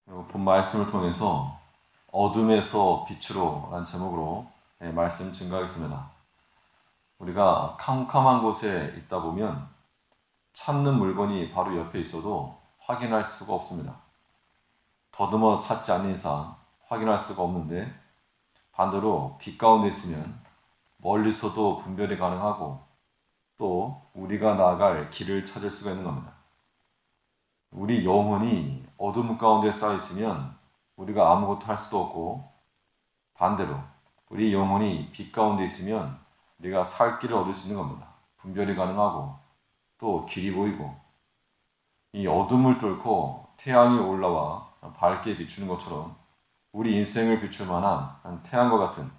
본 말씀을 통해서 어둠에서 빛으로 라는 제목으로 말씀 증가하겠습니다. 우리가 캄캄한 곳에 있다 보면 찾는 물건이 바로 옆에 있어도 확인할 수가 없습니다. 더듬어 찾지 않는 이상 확인할 수가 없는데, 반대로 빛 가운데 있으면 멀리서도 분별이 가능하고 또 우리가 나아갈 길을 찾을 수가 있는 겁니다. 우리 영혼이 어둠 가운데 쌓여 있으면 우리가 아무것도 할 수도 없고, 반대로 우리 영혼이 빛 가운데 있으면 우리가 살 길을 얻을 수 있는 겁니다. 분별이 가능하고 또 길이 보이고, 이 어둠을 뚫고 태양이 올라와 밝게 비추는 것처럼 우리 인생을 비출 만한 태양과 같은,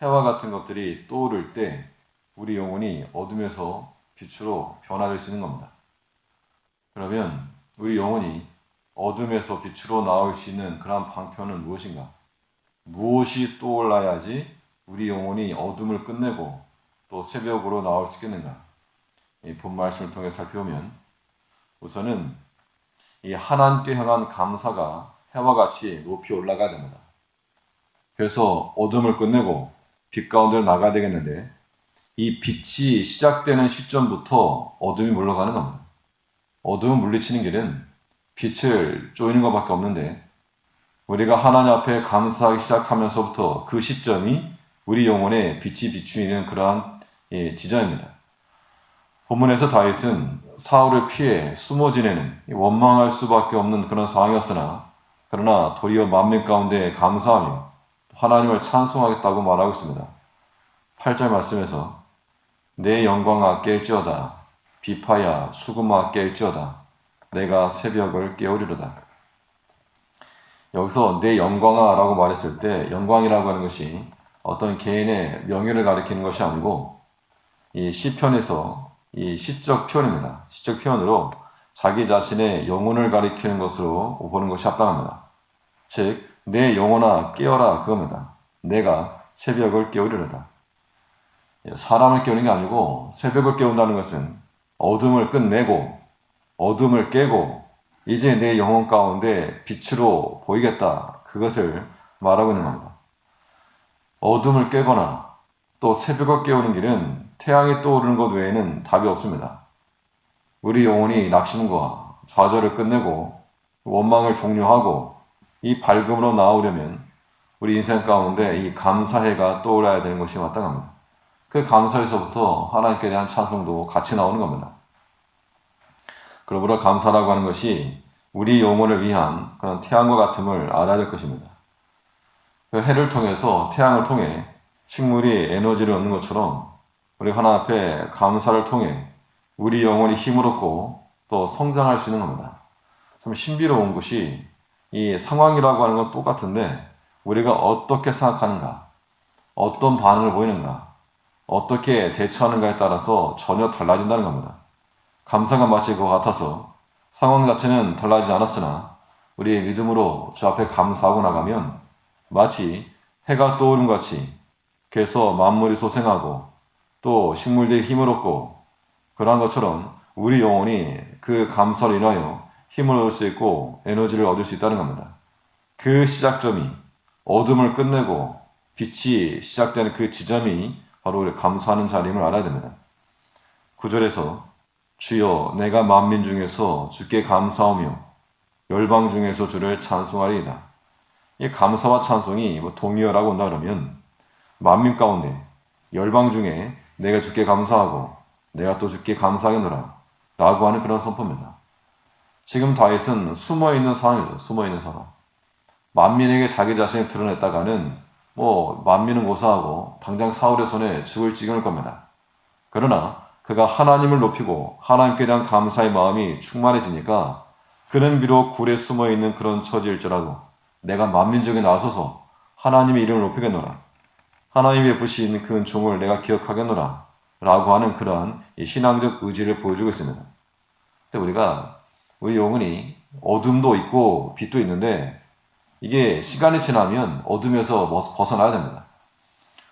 해와 같은 것들이 떠오를 때 우리 영혼이 어둠에서 빛으로 변화될 수 있는 겁니다. 그러면 우리 영혼이 어둠에서 빛으로 나올 수 있는 그러한 방편은 무엇인가? 무엇이 떠올라야지 우리 영혼이 어둠을 끝내고 또 새벽으로 나올 수 있겠는가? 이 본 말씀을 통해 살펴보면, 우선은 이 하나님께 향한 감사가 해와 같이 높이 올라가야 됩니다. 그래서 어둠을 끝내고 빛 가운데로 나가야 되겠는데, 이 빛이 시작되는 시점부터 어둠이 물러가는 겁니다. 어둠을 물리치는 길은 빛을 쪼이는 것밖에 없는데, 우리가 하나님 앞에 감사하기 시작하면서부터 그 시점이 우리 영혼에 빛이 비추이는 그러한 지점입니다. 본문에서 다윗은 사울을 피해 숨어 지내는 원망할 수밖에 없는 그런 상황이었으나, 그러나 도리어 만민 가운데 감사하며 하나님을 찬송하겠다고 말하고 있습니다. 8절 말씀에서 내 영광아 깰지어다, 비파야 수금아 깰지어다, 내가 새벽을 깨우리로다. 여기서 내 영광아 라고 말했을 때, 영광이라고 하는 것이 어떤 개인의 명예를 가리키는 것이 아니고, 이 시편에서 이 시적 표현입니다. 시적 표현으로 자기 자신의 영혼을 가리키는 것으로 보는 것이 합당합니다. 즉, 내 영혼아 깨어라 그겁니다. 내가 새벽을 깨우리로다. 사람을 깨우는 게 아니고, 새벽을 깨운다는 것은 어둠을 끝내고 어둠을 깨고 이제 내 영혼 가운데 빛으로 보이겠다, 그것을 말하고 있는 겁니다. 어둠을 깨거나 또 새벽을 깨우는 길은 태양이 떠오르는 것 외에는 답이 없습니다. 우리 영혼이 낙심과 좌절을 끝내고 원망을 종료하고 이 밝음으로 나오려면 우리 인생 가운데 이 감사해가 떠올라야 되는 것이 마땅합니다. 그 감사에서부터 하나님께 대한 찬송도 같이 나오는 겁니다. 그러므로 감사라고 하는 것이 우리 영혼을 위한 그런 태양과 같음을 알아야 될 것입니다. 그 해를 통해서, 태양을 통해 식물이 에너지를 얻는 것처럼 우리 하나님 앞에 감사를 통해 우리 영혼이 힘을 얻고 또 성장할 수 있는 겁니다. 참 신비로운 것이, 이 상황이라고 하는 건 똑같은데 우리가 어떻게 생각하는가, 어떤 반응을 보이는가, 어떻게 대처하는가에 따라서 전혀 달라진다는 겁니다. 감사가 마치 그와 같아서 상황 자체는 달라지지 않았으나 우리의 믿음으로 주 앞에 감사하고 나가면 마치 해가 떠오른 것 같이, 그래서 만물이 소생하고 또 식물들이 힘을 얻고 그러한 것처럼 우리 영혼이 그 감사로 인하여 힘을 얻을 수 있고 에너지를 얻을 수 있다는 겁니다. 그 시작점이, 어둠을 끝내고 빛이 시작되는 그 지점이 바로 우리 감사하는 자리임을 알아야 됩니다. 9절에서 주여 내가 만민 중에서 주께 감사하며 열방 중에서 주를 찬송하리이다. 이 감사와 찬송이 동의어라고 온다 그러면, 만민 가운데 열방 중에 내가 주께 감사하고 내가 또 주께 감사하겠노라 라고 하는 그런 선포입니다. 지금 다윗은 숨어있는 상황이죠. 숨어있는 상황. 만민에게 자기 자신을 드러냈다가는 만민은 고사하고 당장 사울의 손에 죽을 지경일 겁니다. 그러나 그가 하나님을 높이고 하나님께 대한 감사의 마음이 충만해지니까 그는 비록 굴에 숨어있는 그런 처지일지라도 내가 만민 중에 나서서 하나님의 이름을 높이겠노라, 하나님의 베푸신 그 은총을 내가 기억하겠노라 라고 하는 그러한 신앙적 의지를 보여주고 있습니다. 근데 우리 영혼이 어둠도 있고 빛도 있는데, 이게 시간이 지나면 어둠에서 벗어나야 됩니다.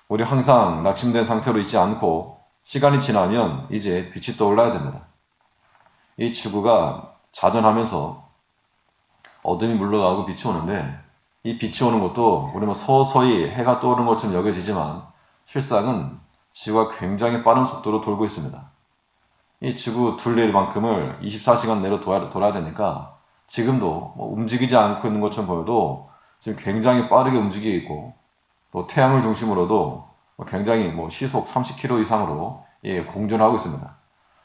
우리 항상 낙심된 상태로 있지 않고 시간이 지나면 이제 빛이 떠올라야 됩니다. 이 지구가 자전하면서 어둠이 물러가고 빛이 오는데 이 빛이 오는 것도 우리 뭐 서서히 해가 떠오르는 것처럼 여겨지지만 실상은 지구가 굉장히 빠른 속도로 돌고 있습니다. 이 지구 둘레만큼을 24시간 내로 돌아야 되니까 지금도 뭐 움직이지 않고 있는 것처럼 보여도 지금 굉장히 빠르게 움직이고 있고 또 태양을 중심으로도 굉장히 뭐 시속 30km 이상으로 공전하고 있습니다.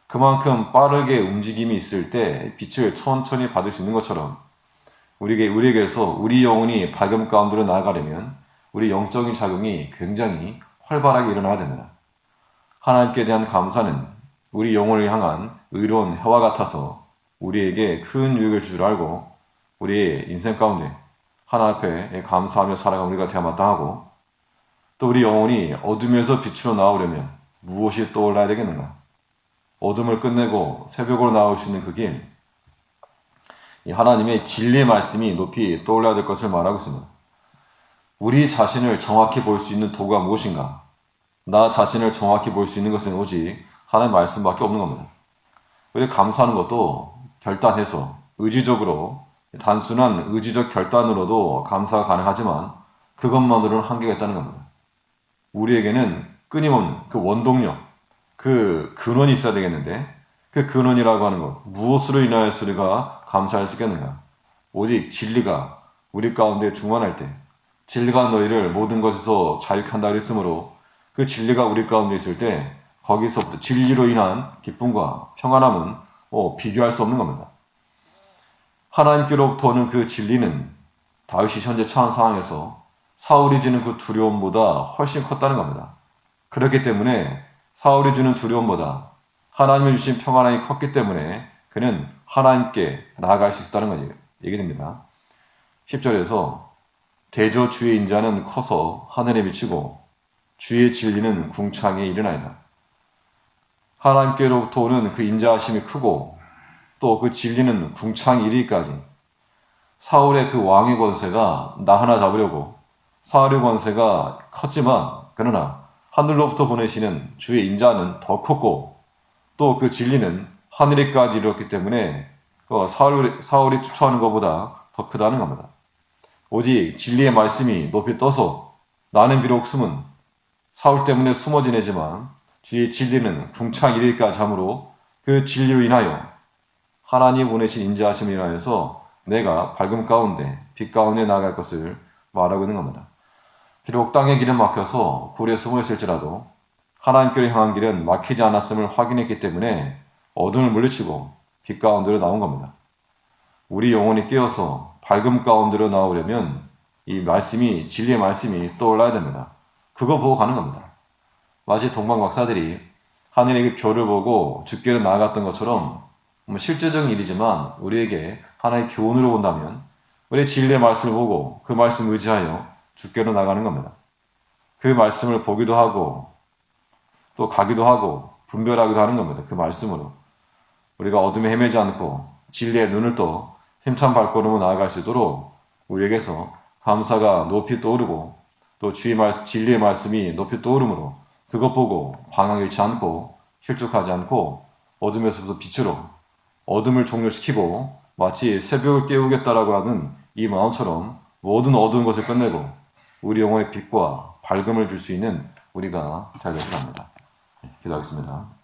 그만큼 빠르게 움직임이 있을 때 빛을 천천히 받을 수 있는 것처럼 우리에게서 우리 영혼이 밝음 가운데로 나아가려면 우리 영적인 작용이 굉장히 활발하게 일어나야 됩니다. 하나님께 대한 감사는 우리 영혼을 향한 의로운 해와 같아서 우리에게 큰 유익을 줄 줄 알고 우리의 인생 가운데 하나 앞에 감사하며 살아가는 우리가 되어 마땅하고 또 우리 영혼이 어둠에서 빛으로 나오려면 무엇이 떠올라야 되겠는가? 어둠을 끝내고 새벽으로 나올 수 있는 그 길, 하나님의 진리의 말씀이 높이 떠올라야 될 것을 말하고 있습니다. 우리 자신을 정확히 볼 수 있는 도구가 무엇인가? 나 자신을 정확히 볼 수 있는 것은 오직 하나님의 말씀밖에 없는 겁니다. 우리 감사하는 것도 결단해서 의지적으로 단순한 의지적 결단으로도 감사가 가능하지만 그것만으로는 한계가 있다는 겁니다. 우리에게는 끊임없는 그 원동력, 그 근원이 있어야 되겠는데 그 근원이라고 하는 것, 무엇으로 인하여서 우리가 감사할 수 있겠는가? 오직 진리가 우리 가운데 충만할 때 진리가 너희를 모든 것에서 자유케 한다 그랬으므로 그 진리가 우리 가운데 있을 때 거기서부터 진리로 인한 기쁨과 평안함은 비교할 수 없는 겁니다. 하나님께로부터 오는 그 진리는 다윗이 현재 처한 상황에서 사울이 주는 그 두려움보다 훨씬 컸다는 겁니다. 그렇기 때문에 사울이 주는 두려움보다 하나님이 주신 평안함이 컸기 때문에 그는 하나님께 나아갈 수 있었다는 것이 얘기됩니다. 10절에서 대저 주의 인자는 커서 하늘에 미치고 주의 진리는 궁창에 이르나이다. 하나님께로부터 오는 그 인자하심이 크고 또 그 진리는 궁창 이르기까지 사울의 그 왕의 권세가 나 하나 잡으려고 사울의 권세가 컸지만 그러나 하늘로부터 보내시는 주의 인자는 더 컸고 또 그 진리는 하늘에까지 이르렀기 때문에 사울이 쫓아오는 것보다 더 크다는 겁니다. 오직 진리의 말씀이 높이 떠서 나는 비록 숨은 사울 때문에 숨어 지내지만 주의 진리는 궁창 이르기까지 함으로 그 진리로 인하여 하나님 보내신 인자하심을 인하여서 내가 밝음 가운데 빛 가운데 나아갈 것을 말하고 있는 겁니다. 비록 땅의 길은 막혀서 굴에 숨어 있을지라도 하나님께로 향한 길은 막히지 않았음을 확인했기 때문에 어둠을 물리치고 빛 가운데로 나온 겁니다. 우리 영혼이 깨어서 밝음 가운데로 나오려면 이 말씀이 진리의 말씀이 떠올라야 됩니다. 그거 보고 가는 겁니다. 마치 동방 박사들이 하늘의 그 별을 보고 주께로 나아갔던 것처럼 실제적인 일이지만 우리에게 하나의 교훈으로 본다면 우리 진리의 말씀을 보고 그 말씀을 의지하여 주께로 나가는 겁니다. 그 말씀을 보기도 하고 또 가기도 하고 분별하기도 하는 겁니다. 그 말씀으로 우리가 어둠에 헤매지 않고 진리의 눈을 떠 힘찬 발걸음으로 나아갈 수 있도록 우리에게서 감사가 높이 떠오르고 또 진리의 말씀이 높이 떠오르므로 그것 보고 방향 잃지 않고 실족하지 않고 어둠에서부터 빛으로 어둠을 종료시키고 마치 새벽을 깨우겠다라고 하는 이 마음처럼 모든 어두운 것을 끝내고 우리 영혼의 빛과 밝음을 줄 수 있는 우리가 되어야 합니다. 기도하겠습니다.